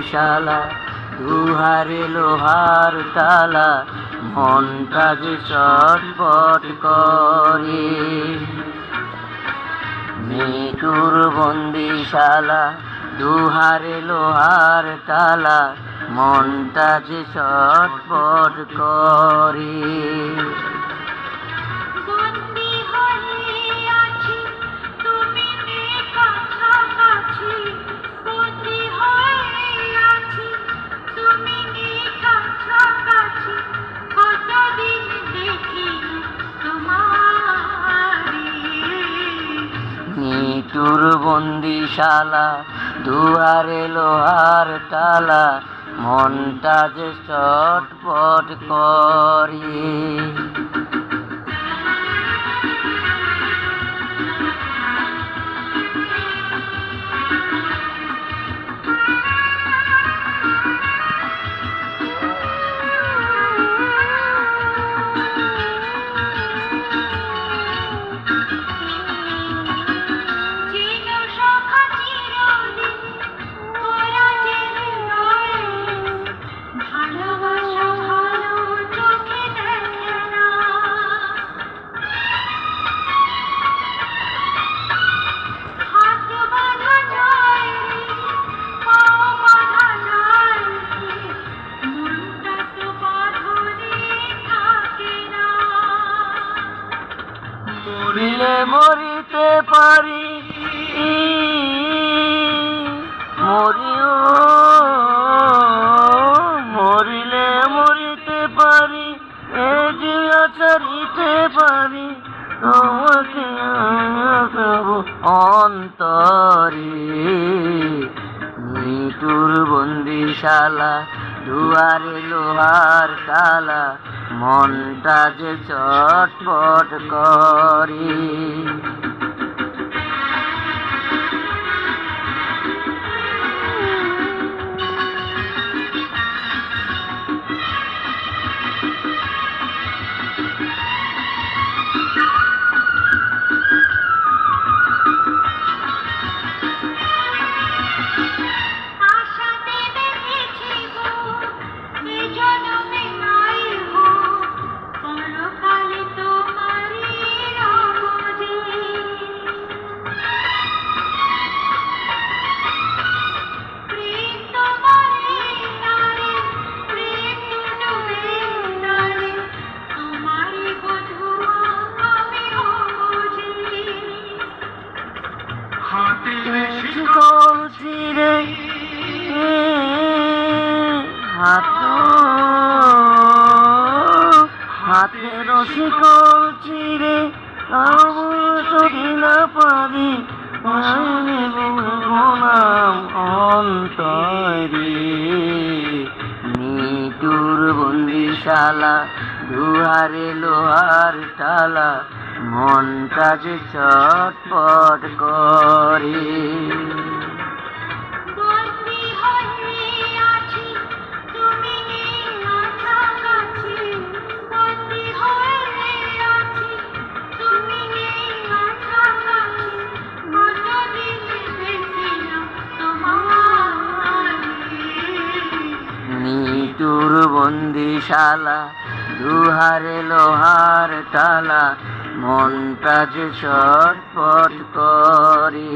বন্দিশালা, দুহারে লোহার তালা, মনটা যে চটপট করে। মৃত্যুর বন্দিশালা, দুহারে লোহার তালা, মনটা যে চটপট করে। মৃত্যুর বন্দিশালা, দুয়ারে লোহার তালা, মনটা যে চটপট করে। মরিলে মরিতে পারি, মরিও মরিলে মরিতে পারি, এ জিয়া ছাড়িতে পারি, তোমাকে অন্তরে। মৃত্যুর বন্দিশালা, দুয়ারে লোহার তালা, মনটা যে চটপট করে। চিরে হাতের শিকল চিরে যদি না পারি, নাম অন্তরে। মৃত্যুর বন্দিশালা, দুহারে লোহার তালা, মনটা যে চটপট করে। মৃত্যুর বন্দিশালা, দুহারে লোহার তালা, মনটা যে চটপট করে।